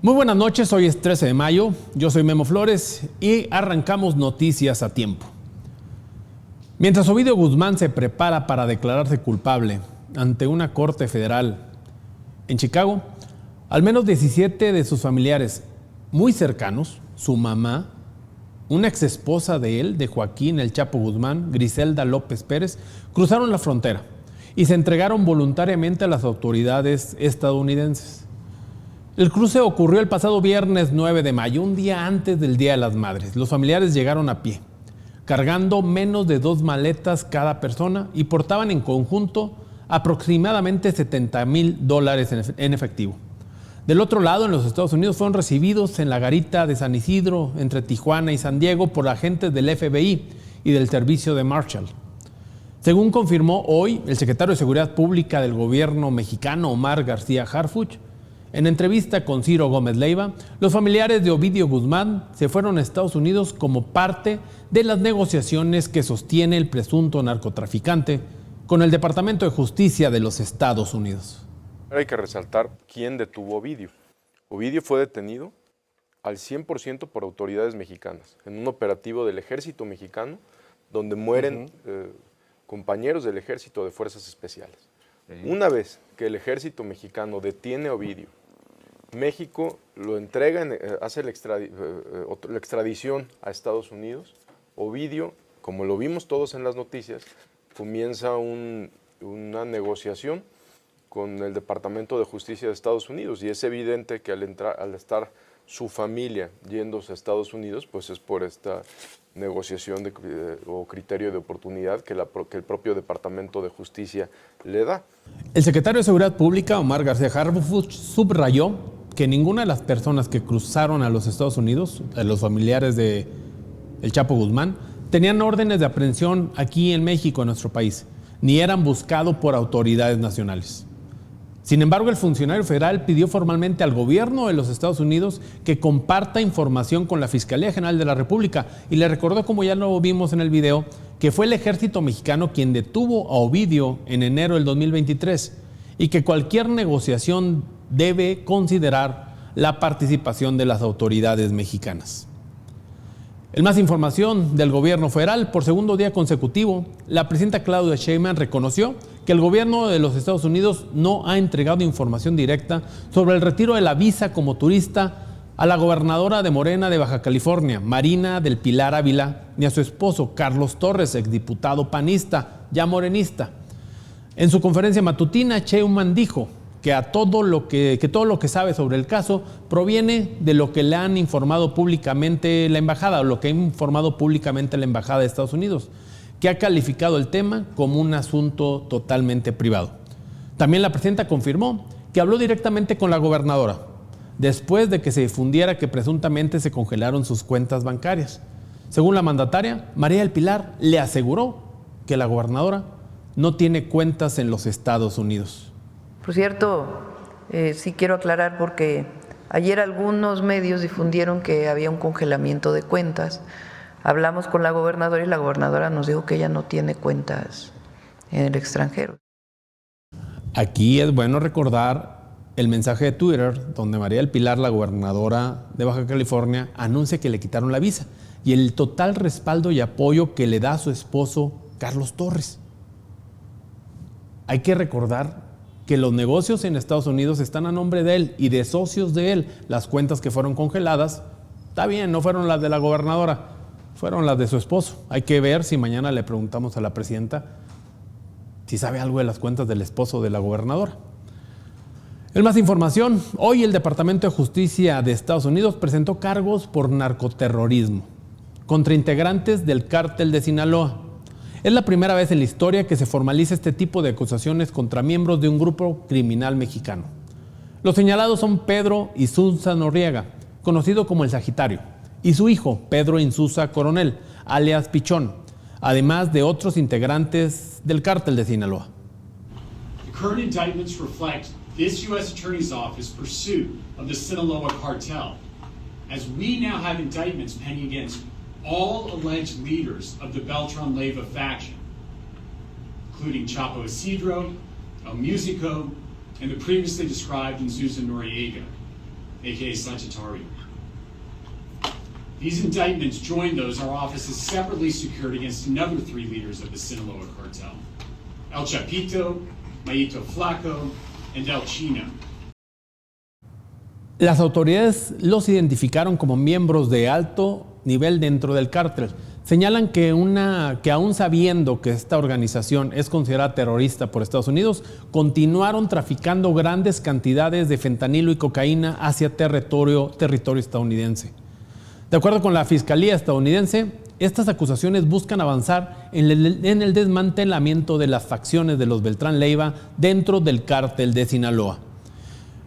Muy buenas noches, hoy es 13 de mayo, yo soy Memo Flores y arrancamos noticias a tiempo. Mientras Ovidio Guzmán se prepara para declararse culpable ante una corte federal en Chicago, al menos 17 de sus familiares muy cercanos, su mamá, una exesposa de él, de Joaquín El Chapo Guzmán, Griselda López Pérez, cruzaron la frontera y se entregaron voluntariamente a las autoridades estadounidenses. El cruce ocurrió el pasado viernes 9 de mayo, un día antes del Día de las Madres. Los familiares llegaron a pie, cargando menos de 2 maletas cada persona y portaban en conjunto aproximadamente $70,000 en efectivo. Del otro lado, en los Estados Unidos, fueron recibidos en la garita de San Isidro, entre Tijuana y San Diego, por agentes del FBI y del Servicio de Marshall. Según confirmó hoy el secretario de Seguridad Pública del gobierno mexicano, Omar García Harfuch, en entrevista con Ciro Gómez Leiva, los familiares de Ovidio Guzmán se fueron a Estados Unidos como parte de las negociaciones que sostiene el presunto narcotraficante con el Departamento de Justicia de los Estados Unidos. Hay que resaltar quién detuvo a Ovidio. Ovidio fue detenido al 100% por autoridades mexicanas, en un operativo del ejército mexicano, donde mueren compañeros del ejército de fuerzas especiales. Una vez que el ejército mexicano detiene a Ovidio, México lo entrega, hace la extradición a Estados Unidos. Ovidio, como lo vimos todos en las noticias, comienza una negociación con el Departamento de Justicia de Estados Unidos, y es evidente que al estar su familia yéndose a Estados Unidos, pues es por esta negociación o criterio de oportunidad que el propio Departamento de Justicia le da. El secretario de Seguridad Pública, Omar García Harfuch, subrayó que ninguna de las personas que cruzaron a los Estados Unidos, los familiares de El Chapo Guzmán, tenían órdenes de aprehensión aquí en México, en nuestro país, ni eran buscados por autoridades nacionales. Sin embargo, el funcionario federal pidió formalmente al gobierno de los Estados Unidos que comparta información con la Fiscalía General de la República y le recordó, como ya lo vimos en el video, que fue el ejército mexicano quien detuvo a Ovidio en enero del 2023 y que cualquier negociación debe considerar la participación de las autoridades mexicanas. En más información del gobierno federal, por segundo día consecutivo, la presidenta Claudia Sheinbaum reconoció que el gobierno de los Estados Unidos no ha entregado información directa sobre el retiro de la visa como turista a la gobernadora de Morena de Baja California, Marina del Pilar Ávila, ni a su esposo, Carlos Torres, exdiputado panista, ya morenista. En su conferencia matutina, Sheinbaum dijo que todo lo que sabe sobre el caso proviene de lo que le han informado públicamente la embajada, o lo que ha informado públicamente la embajada de Estados Unidos, que ha calificado el tema como un asunto totalmente privado. También la presidenta confirmó que habló directamente con la gobernadora, después de que se difundiera que presuntamente se congelaron sus cuentas bancarias. Según la mandataria, María del Pilar le aseguró que la gobernadora no tiene cuentas en los Estados Unidos. Por cierto, sí quiero aclarar porque ayer algunos medios difundieron que había un congelamiento de cuentas. Hablamos con la gobernadora y la gobernadora nos dijo que ella no tiene cuentas en el extranjero. Aquí es bueno recordar el mensaje de Twitter donde María del Pilar, la gobernadora de Baja California, anuncia que le quitaron la visa y el total respaldo y apoyo que le da a su esposo Carlos Torres. Hay que recordar que los negocios en Estados Unidos están a nombre de él y de socios de él. Las cuentas que fueron congeladas, está bien, no fueron las de la gobernadora, fueron las de su esposo. Hay que ver si mañana le preguntamos a la presidenta si sabe algo de las cuentas del esposo de la gobernadora. En más información, hoy el Departamento de Justicia de Estados Unidos presentó cargos por narcoterrorismo contra integrantes del cártel de Sinaloa. Es la primera vez en la historia que se formaliza este tipo de acusaciones contra miembros de un grupo criminal mexicano. Los señalados son Pedro Insusa Noriega, conocido como el Sagitario, y su hijo, Pedro Insusa Coronel, alias Pichón, además de otros integrantes del cártel de Sinaloa. The current indictments reflect this U.S. Attorney's Office pursuit of the Sinaloa cartel, as we now have indictments pending against all alleged leaders of the Beltran Leyva faction, including Chapo Isidro, El Musico, and the previously described Insusa Noriega. aka Sagittarium. These indictments join those our office has separately secured against another 3 leaders of the Sinaloa cartel, El Chapito, Mayito Flaco, and El Chino. Las autoridades los identificaron como miembros de alto nivel dentro del cártel. Señalan que aún sabiendo que esta organización es considerada terrorista por Estados Unidos, continuaron traficando grandes cantidades de fentanilo y cocaína hacia territorio estadounidense. De acuerdo con la Fiscalía estadounidense, estas acusaciones buscan avanzar en el desmantelamiento de las facciones de los Beltrán Leiva dentro del cártel de Sinaloa.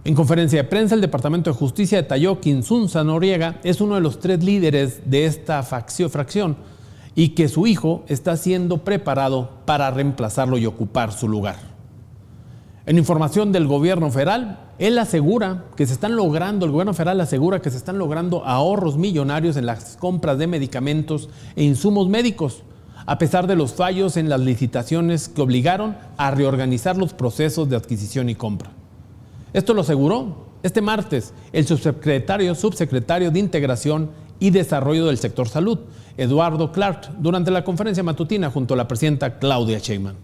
En conferencia de prensa, el Departamento de Justicia detalló que Insunza Noriega es uno de los 3 líderes de esta fracción y que su hijo está siendo preparado para reemplazarlo y ocupar su lugar. En información del gobierno federal, el gobierno federal asegura que se están logrando ahorros millonarios en las compras de medicamentos e insumos médicos, a pesar de los fallos en las licitaciones que obligaron a reorganizar los procesos de adquisición y compra. Esto lo aseguró este martes el subsecretario de Integración y Desarrollo del Sector Salud, Eduardo Clark, durante la conferencia matutina junto a la presidenta Claudia Sheinbaum.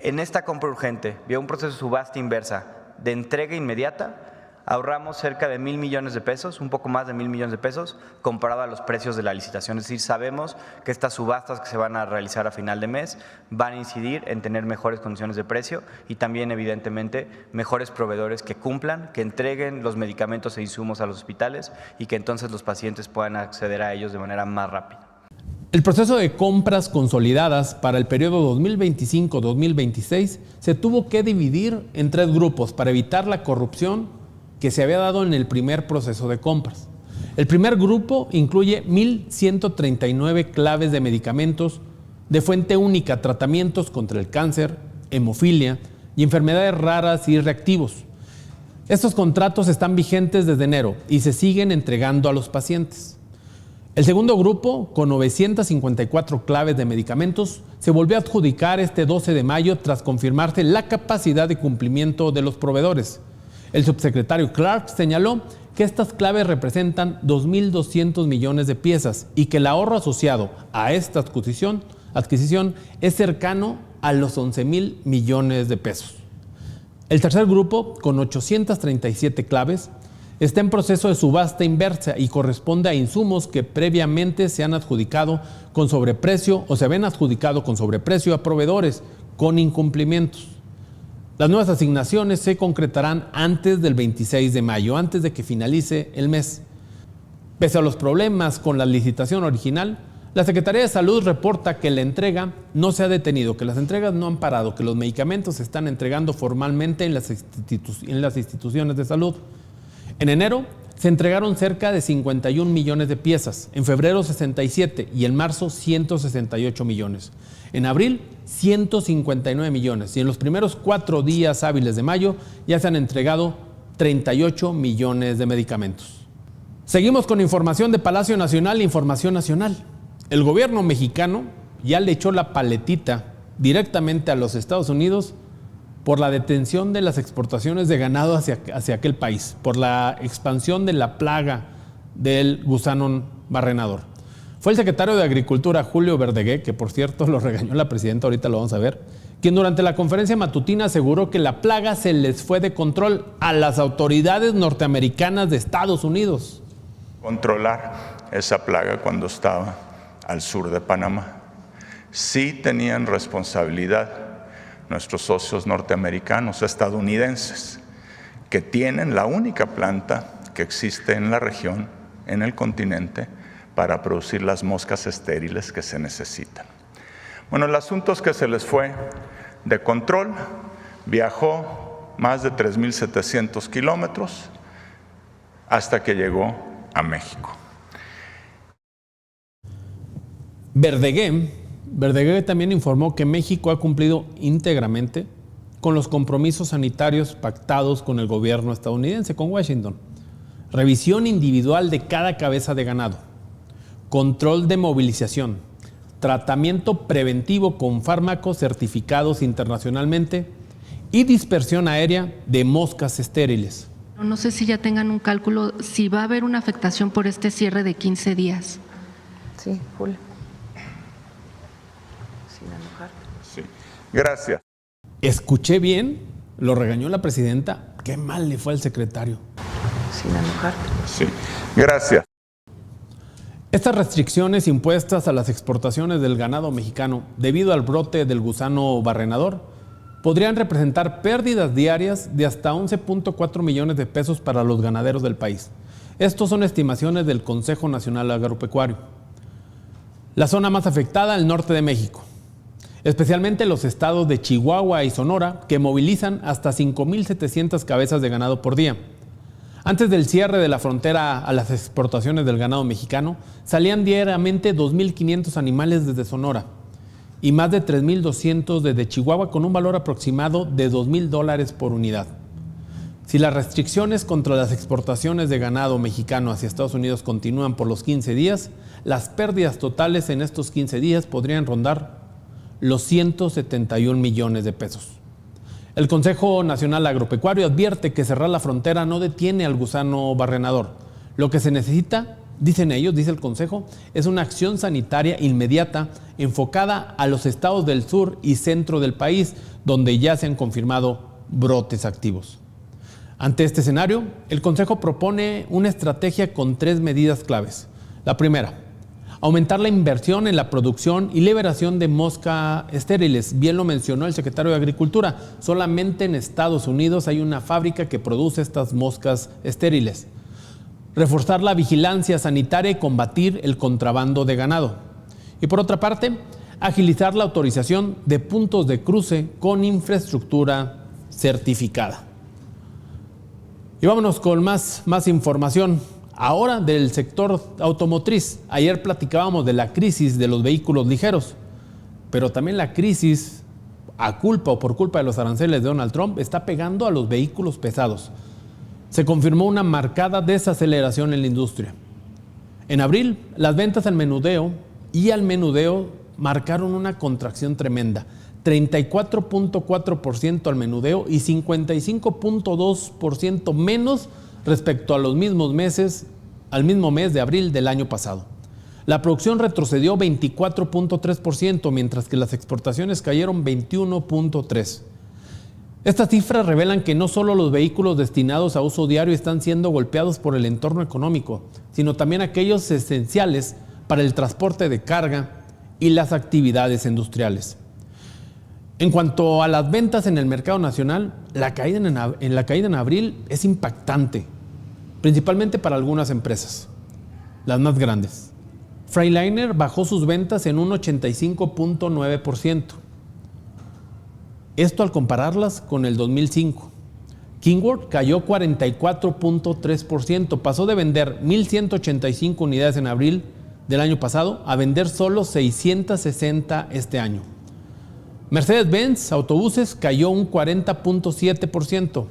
En esta compra urgente, vía un proceso de subasta inversa de entrega inmediata, ahorramos cerca de 1,000 millones de pesos, un poco más de 1,000 millones de pesos, comparado a los precios de la licitación. Es decir, sabemos que estas subastas que se van a realizar a final de mes van a incidir en tener mejores condiciones de precio y también, evidentemente, mejores proveedores que cumplan, que entreguen los medicamentos e insumos a los hospitales y que entonces los pacientes puedan acceder a ellos de manera más rápida. El proceso de compras consolidadas para el periodo 2025-2026 se tuvo que dividir en 3 grupos para evitar la corrupción que se había dado en el primer proceso de compras. El primer grupo incluye 1,139 claves de medicamentos de fuente única, tratamientos contra el cáncer, hemofilia y enfermedades raras y reactivos. Estos contratos están vigentes desde enero y se siguen entregando a los pacientes. El segundo grupo, con 954 claves de medicamentos, se volvió a adjudicar este 12 de mayo tras confirmarse la capacidad de cumplimiento de los proveedores. El subsecretario Clark señaló que estas claves representan 2.200 millones de piezas y que el ahorro asociado a esta adquisición es cercano a los 11,000 millones de pesos. El tercer grupo, con 837 claves, está en proceso de subasta inversa y corresponde a insumos que previamente se han adjudicado con sobreprecio o se habían adjudicado con sobreprecio a proveedores con incumplimientos. Las nuevas asignaciones se concretarán antes del 26 de mayo, antes de que finalice el mes. Pese a los problemas con la licitación original, la Secretaría de Salud reporta que la entrega no se ha detenido, que las entregas no han parado, que los medicamentos se están entregando formalmente en las instituciones de salud. En enero se entregaron cerca de 51 millones de piezas, en febrero 67 y en marzo 168 millones. En abril 159 millones y en los primeros 4 días hábiles de mayo ya se han entregado 38 millones de medicamentos. Seguimos con información de Palacio Nacional e Información Nacional. El gobierno mexicano ya le echó la paletita directamente a los Estados Unidos por la detención de las exportaciones de ganado hacia aquel país, por la expansión de la plaga del gusano barrenador. Fue el secretario de Agricultura, Julio Verdegué, que por cierto lo regañó la presidenta, ahorita lo vamos a ver, quien durante la conferencia matutina aseguró que la plaga se les fue de control a las autoridades norteamericanas de Estados Unidos. Controlar esa plaga cuando estaba al sur de Panamá. Sí tenían responsabilidad nuestros socios norteamericanos, estadounidenses, que tienen la única planta que existe en la región, en el continente, para producir las moscas estériles que se necesitan. Bueno, el asunto es que se les fue de control, viajó más de 3,700 kilómetros hasta que llegó a México. Verdegué también informó que México ha cumplido íntegramente con los compromisos sanitarios pactados con el gobierno estadounidense, con Washington. Revisión individual de cada cabeza de ganado, control de movilización, tratamiento preventivo con fármacos certificados internacionalmente y dispersión aérea de moscas estériles. No sé si ya tengan un cálculo, si va a haber una afectación por este cierre de 15 días. Sí, Julio. Sin enojarte. Sí. Gracias. Escuché bien, lo regañó la presidenta. Qué mal le fue al secretario. Sin enojarte. Sí. Gracias. Estas restricciones impuestas a las exportaciones del ganado mexicano debido al brote del gusano barrenador podrían representar pérdidas diarias de hasta 11.4 millones de pesos para los ganaderos del país. Estos son estimaciones del Consejo Nacional Agropecuario. La zona más afectada, el norte de México, especialmente los estados de Chihuahua y Sonora, que movilizan hasta 5.700 cabezas de ganado por día. Antes del cierre de la frontera a las exportaciones del ganado mexicano, salían diariamente 2.500 animales desde Sonora y más de 3.200 desde Chihuahua, con un valor aproximado de $2,000 por unidad. Si las restricciones contra las exportaciones de ganado mexicano hacia Estados Unidos continúan por los 15 días, las pérdidas totales en estos 15 días podrían rondar los 171 millones de pesos. El Consejo Nacional Agropecuario advierte que cerrar la frontera no detiene al gusano barrenador. Lo que se necesita, dicen ellos, dice el Consejo, es una acción sanitaria inmediata enfocada a los estados del sur y centro del país, donde ya se han confirmado brotes activos. Ante este escenario, el Consejo propone una estrategia con 3 medidas claves. La primera, aumentar la inversión en la producción y liberación de mosca estériles. Bien lo mencionó el secretario de Agricultura. Solamente en Estados Unidos hay una fábrica que produce estas moscas estériles. Reforzar la vigilancia sanitaria y combatir el contrabando de ganado. Y por otra parte, agilizar la autorización de puntos de cruce con infraestructura certificada. Y vámonos con más información. Ahora del sector automotriz. Ayer platicábamos de la crisis de los vehículos ligeros, pero también la crisis a culpa o por culpa de los aranceles de Donald Trump está pegando a los vehículos pesados. Se confirmó una marcada desaceleración en la industria. En abril, las ventas al menudeo marcaron una contracción tremenda. 34.4% al menudeo y 55.2% menos respecto a los mismos meses, al mismo mes de abril del año pasado. La producción retrocedió 24.3%, mientras que las exportaciones cayeron 21.3%. Estas cifras revelan que no solo los vehículos destinados a uso diario están siendo golpeados por el entorno económico, sino también aquellos esenciales para el transporte de carga y las actividades industriales. En cuanto a las ventas en el mercado nacional, la caída en abril es impactante, principalmente para algunas empresas, las más grandes. Freightliner bajó sus ventas en un 85.9%. Esto al compararlas con el 2005. Kingworth cayó 44.3%, pasó de vender 1.185 unidades en abril del año pasado a vender solo 660 este año. Mercedes-Benz Autobuses cayó un 40.7%,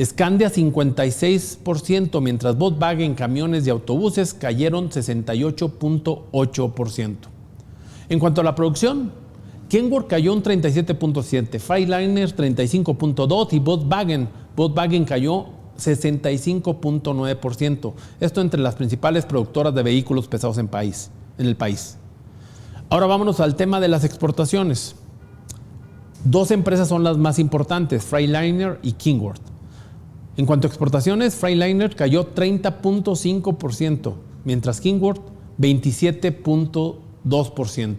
Scandia 56%, mientras Volkswagen Camiones y Autobuses cayeron 68.8%. En cuanto a la producción, Kenworth cayó un 37.7%, Freightliner 35.2% y Volkswagen cayó 65.9%. Esto entre las principales productoras de vehículos pesados en el país. Ahora vámonos al tema de las exportaciones. 2 empresas son las más importantes, Freightliner y Kenworth. En cuanto a exportaciones, Freightliner cayó 30.5%, mientras Kenworth 27.2%.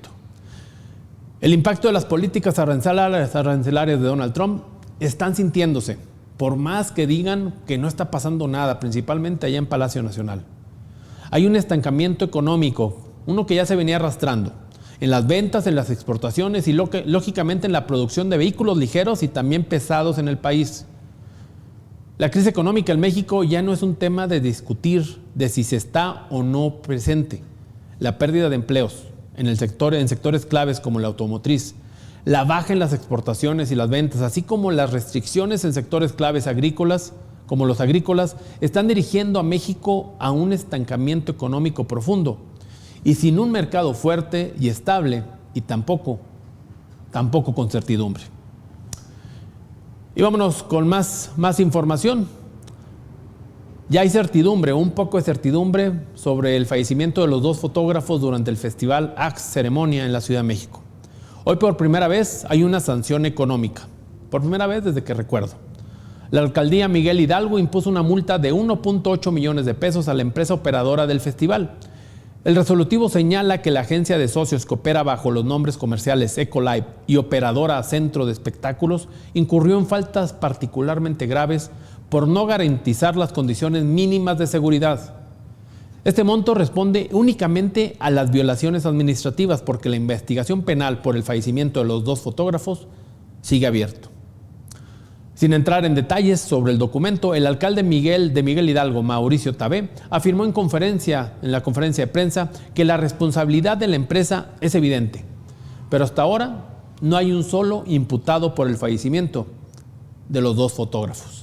El impacto de las políticas arancelarias de Donald Trump están sintiéndose, por más que digan que no está pasando nada, principalmente allá en Palacio Nacional. Hay un estancamiento económico, uno que ya se venía arrastrando, en las ventas, en las exportaciones y lógicamente en la producción de vehículos ligeros y también pesados en el país. La crisis económica en México ya no es un tema de discutir de si se está o no presente. La pérdida de empleos en sectores claves como la automotriz, la baja en las exportaciones y las ventas, así como las restricciones en sectores claves agrícolas, como los agrícolas, están dirigiendo a México a un estancamiento económico profundo y sin un mercado fuerte y estable y tampoco con certidumbre. Y vámonos con más información. Ya hay certidumbre, un poco de certidumbre sobre el fallecimiento de los dos fotógrafos durante el festival Axe Ceremonia en la Ciudad de México. Hoy por primera vez hay una sanción económica, por primera vez desde que recuerdo. La alcaldía Miguel Hidalgo impuso una multa de 1.8 millones de pesos a la empresa operadora del festival. El resolutivo señala que la agencia de socios que opera bajo los nombres comerciales Ecolive y operadora Centro de Espectáculos incurrió en faltas particularmente graves por no garantizar las condiciones mínimas de seguridad. Este monto responde únicamente a las violaciones administrativas porque la investigación penal por el fallecimiento de los dos fotógrafos sigue abierto. Sin entrar en detalles sobre el documento, el alcalde de Miguel Hidalgo, Mauricio Tabé, afirmó en la conferencia de prensa que la responsabilidad de la empresa es evidente, pero hasta ahora no hay un solo imputado por el fallecimiento de los dos fotógrafos.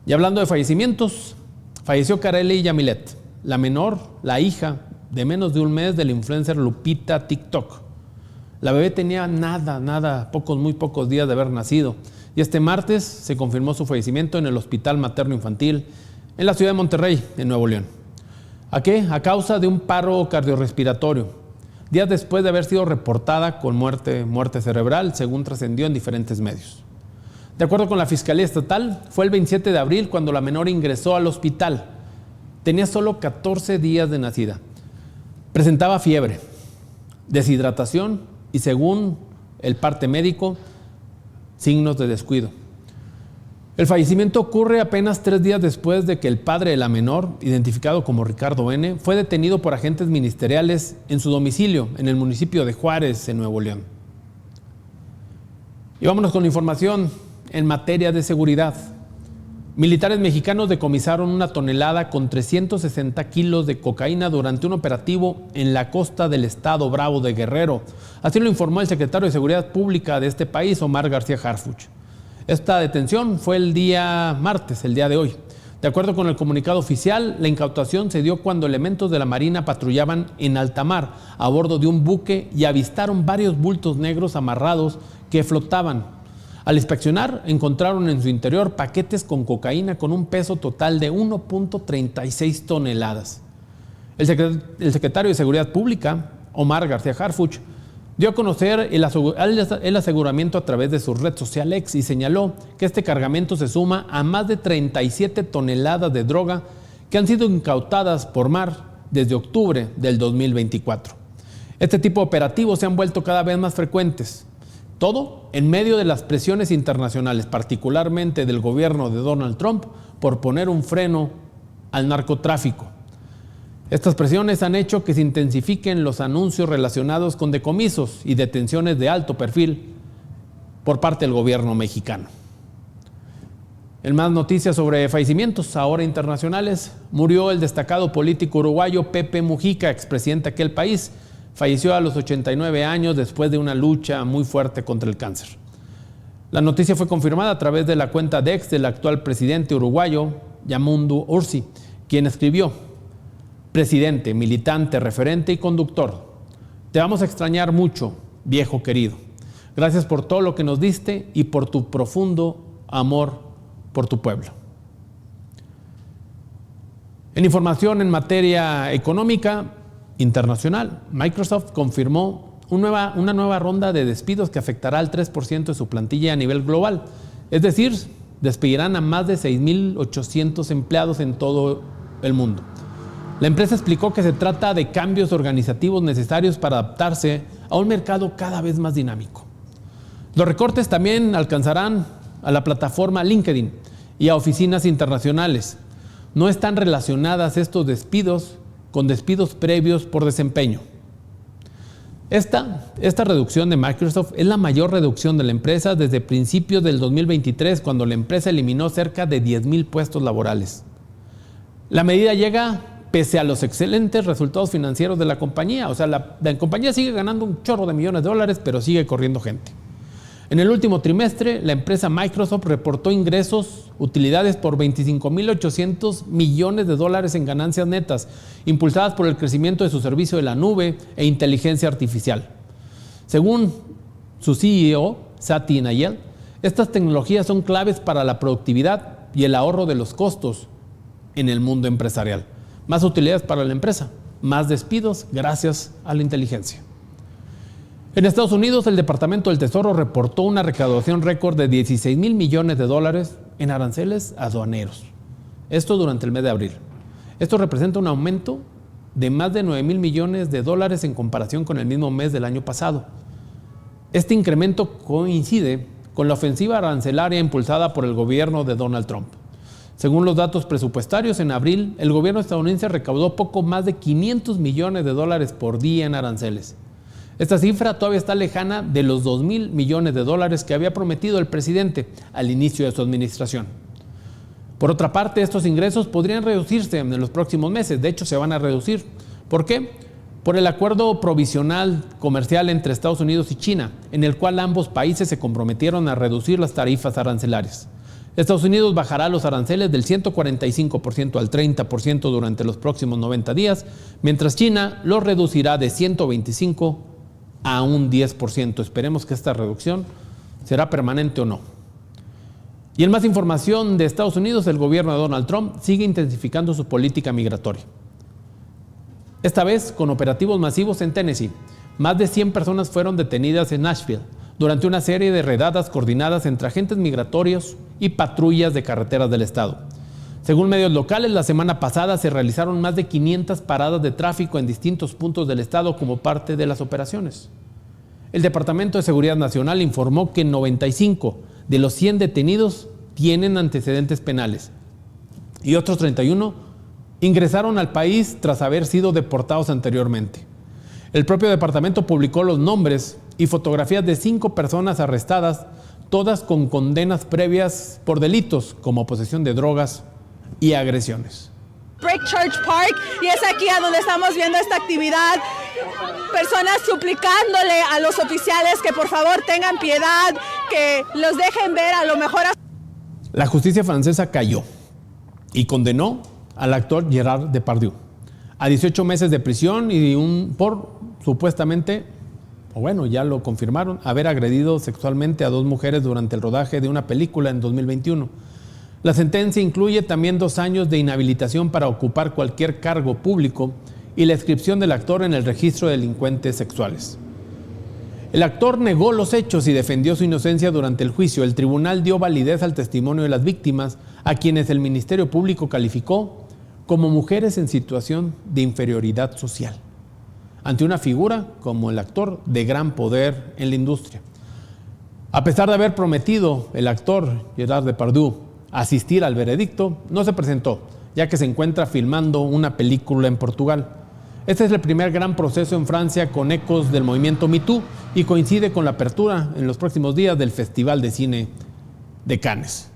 Y hablando de fallecimientos, falleció Kareli Yamilet, la menor, la hija de menos de un mes de la influencer Lupita TikTok. La bebé tenía muy pocos días de haber nacido. Y este martes se confirmó su fallecimiento en el Hospital Materno Infantil en la ciudad de Monterrey, en Nuevo León. ¿A qué? A causa de un paro cardiorrespiratorio, días después de haber sido reportada con muerte cerebral, según trascendió en diferentes medios. De acuerdo con la Fiscalía Estatal, fue el 27 de abril cuando la menor ingresó al hospital. Tenía solo 14 días de nacida. Presentaba fiebre, deshidratación y, según el parte médico, signos de descuido. El fallecimiento ocurre apenas 3 días después de que el padre de la menor, identificado como Ricardo N., fue detenido por agentes ministeriales en su domicilio en el municipio de Juárez, en Nuevo León. Y vámonos con la información en materia de seguridad. Militares mexicanos decomisaron 1 tonelada con 360 kilos de cocaína durante un operativo en la costa del estado Bravo de Guerrero. Así lo informó el secretario de Seguridad Pública de este país, Omar García Harfuch. Esta detención fue el día martes, el día de hoy. De acuerdo con el comunicado oficial, la incautación se dio cuando elementos de la Marina patrullaban en alta mar a bordo de un buque y avistaron varios bultos negros amarrados que flotaban. Al inspeccionar, encontraron en su interior paquetes con cocaína con un peso total de 1.36 toneladas. El secretario de Seguridad Pública, Omar García Harfuch, dio a conocer el aseguramiento a través de su red social X y señaló que este cargamento se suma a más de 37 toneladas de droga que han sido incautadas por mar desde octubre del 2024. Este tipo de operativos se han vuelto cada vez más frecuentes. Todo en medio de las presiones internacionales, particularmente del gobierno de Donald Trump, por poner un freno al narcotráfico. Estas presiones han hecho que se intensifiquen los anuncios relacionados con decomisos y detenciones de alto perfil por parte del gobierno mexicano. En más noticias sobre fallecimientos, ahora internacionales, murió el destacado político uruguayo Pepe Mujica, expresidente de aquel país. Falleció a los 89 años después de una lucha muy fuerte contra el cáncer. La noticia fue confirmada a través de la cuenta de ex del actual presidente uruguayo, Yamundu Ursi, quien escribió: presidente, militante, referente y conductor, te vamos a extrañar mucho, viejo querido. Gracias por todo lo que nos diste y por tu profundo amor por tu pueblo. En información en materia económica internacional, Microsoft confirmó una nueva ronda de despidos que afectará al 3% de su plantilla a nivel global. Es decir, despedirán a más de 6.800 empleados en todo el mundo. La empresa explicó que se trata de cambios organizativos necesarios para adaptarse a un mercado cada vez más dinámico. Los recortes también alcanzarán a la plataforma LinkedIn y a oficinas internacionales. No están relacionadas estos despidos con despidos previos por desempeño. Esta reducción de Microsoft es la mayor reducción de la empresa desde principios del 2023, cuando la empresa eliminó cerca de 10,000 puestos laborales. La medida llega pese a los excelentes resultados financieros de la compañía. O sea, la compañía sigue ganando un chorro de millones de dólares, pero sigue corriendo gente. En el último trimestre, la empresa Microsoft reportó utilidades por 25.800 millones de dólares en ganancias netas, impulsadas por el crecimiento de su servicio de la nube e inteligencia artificial. Según su CEO, Satya Nadella, estas tecnologías son claves para la productividad y el ahorro de los costos en el mundo empresarial. Más utilidades para la empresa, más despidos gracias a la inteligencia. En Estados Unidos, el Departamento del Tesoro reportó una recaudación récord de $16,000 millones en aranceles aduaneros. Esto durante el mes de abril. Esto representa un aumento de más de $9,000 millones en comparación con el mismo mes del año pasado. Este incremento coincide con la ofensiva arancelaria impulsada por el gobierno de Donald Trump. Según los datos presupuestarios, en abril, el gobierno estadounidense recaudó poco más de $500 millones por día en aranceles. Esta cifra todavía está lejana de los $2,000 millones que había prometido el presidente al inicio de su administración. Por otra parte, estos ingresos podrían reducirse en los próximos meses. De hecho, se van a reducir. ¿Por qué? Por el acuerdo provisional comercial entre Estados Unidos y China, en el cual ambos países se comprometieron a reducir las tarifas arancelarias. Estados Unidos bajará los aranceles del 145% al 30% durante los próximos 90 días, mientras China los reducirá de 125% a un 10%. Esperemos que esta reducción será permanente o no. Y en más información de Estados Unidos, el gobierno de Donald Trump sigue intensificando su política migratoria. Esta vez con operativos masivos en Tennessee. Más de 100 personas fueron detenidas en Nashville durante una serie de redadas coordinadas entre agentes migratorios y patrullas de carreteras del estado. Según medios locales, la semana pasada se realizaron más de 500 paradas de tráfico en distintos puntos del estado como parte de las operaciones. El Departamento de Seguridad Nacional informó que 95 de los 100 detenidos tienen antecedentes penales y otros 31 ingresaron al país tras haber sido deportados anteriormente. El propio departamento publicó los nombres y fotografías de 5 personas arrestadas, todas con condenas previas por delitos como posesión de drogas y agresiones. Brick Church Park, y es aquí a donde estamos viendo esta actividad. Personas suplicándole a los oficiales que por favor tengan piedad, que los dejen ver a lo mejor. La justicia francesa cayó y condenó al actor Gerard Depardieu a 18 meses de prisión y por supuestamente, o bueno, ya lo confirmaron, haber agredido sexualmente a 2 mujeres durante el rodaje de una película en 2021. La sentencia incluye también 2 años de inhabilitación para ocupar cualquier cargo público y la inscripción del actor en el registro de delincuentes sexuales. El actor negó los hechos y defendió su inocencia durante el juicio. El tribunal dio validez al testimonio de las víctimas, a quienes el Ministerio Público calificó como mujeres en situación de inferioridad social, ante una figura como el actor de gran poder en la industria. A pesar de haber prometido el actor Gerard Depardieu asistir al veredicto, no se presentó, ya que se encuentra filmando una película en Portugal. Este es el primer gran proceso en Francia con ecos del movimiento Me Too y coincide con la apertura en los próximos días del Festival de Cine de Cannes.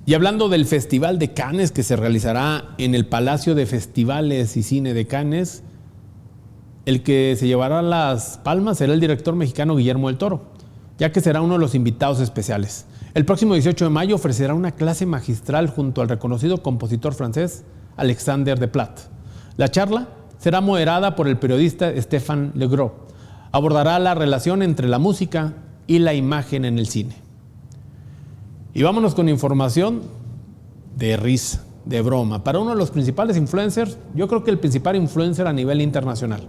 Y hablando del Festival de Cannes que se realizará en el Palacio de Festivales y Cine de Cannes, el que se llevará las palmas será el director mexicano Guillermo del Toro, ya que será uno de los invitados especiales. El próximo 18 de mayo ofrecerá una clase magistral junto al reconocido compositor francés Alexandre Desplat. La charla será moderada por el periodista Stéphane Legros. Abordará la relación entre la música y la imagen en el cine. Y vámonos con información de risa, de broma. Para uno de los principales influencers, yo creo que el principal influencer a nivel internacional.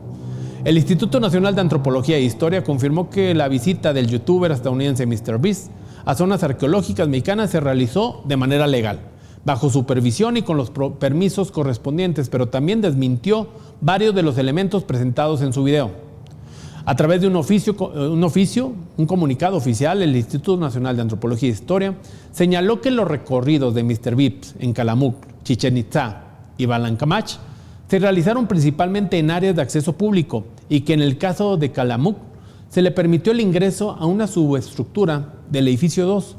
El Instituto Nacional de Antropología e Historia confirmó que la visita del youtuber estadounidense MrBeast a zonas arqueológicas mexicanas se realizó de manera legal, bajo supervisión y con los permisos correspondientes, pero también desmintió varios de los elementos presentados en su video. A través de un comunicado oficial, el Instituto Nacional de Antropología e Historia señaló que los recorridos de MrBeast en Calamuc, Chichén Itzá y Balancamach se realizaron principalmente en áreas de acceso público y que en el caso de Calamuc se le permitió el ingreso a una subestructura del edificio 2,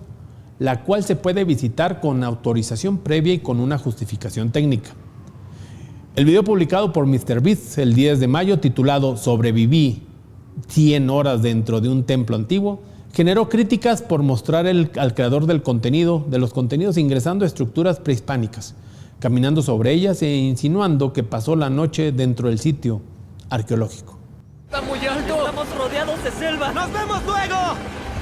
la cual se puede visitar con autorización previa y con una justificación técnica. El video publicado por MrBeast el 10 de mayo, titulado "Sobreviví 100 horas dentro de un templo antiguo", generó críticas por mostrar al creador de los contenidos ingresando a estructuras prehispánicas, caminando sobre ellas e insinuando que pasó la noche dentro del sitio arqueológico. ¡Está muy alto! ¡Estamos rodeados de selva! ¡Nos vemos luego!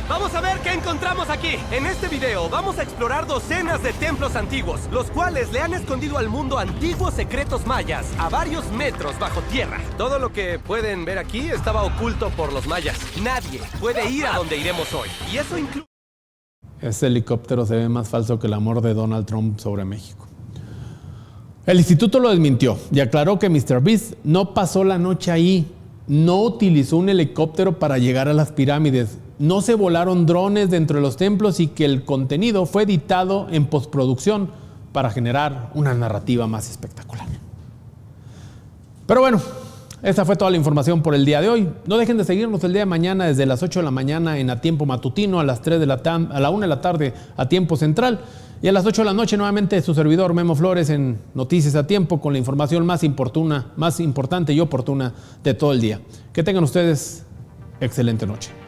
Vamos a ver qué encontramos aquí. En este video vamos a explorar docenas de templos antiguos, los cuales le han escondido al mundo antiguos secretos mayas a varios metros bajo tierra. Todo lo que pueden ver aquí estaba oculto por los mayas. Nadie puede ir a donde iremos hoy. Y eso incluye... Ese helicóptero se ve más falso que el amor de Donald Trump sobre México. El instituto lo desmintió y aclaró que MrBeast no pasó la noche ahí, no utilizó un helicóptero para llegar a las pirámides, no se volaron drones dentro de los templos y que el contenido fue editado en postproducción para generar una narrativa más espectacular. Pero bueno, esta fue toda la información por el día de hoy. No dejen de seguirnos el día de mañana desde las 8 de la mañana en A Tiempo Matutino, a las 1 de la tarde a Tiempo Central y a las 8 de la noche nuevamente su servidor Memo Flores en Noticias a Tiempo con la información más importante y oportuna de todo el día. Que tengan ustedes excelente noche.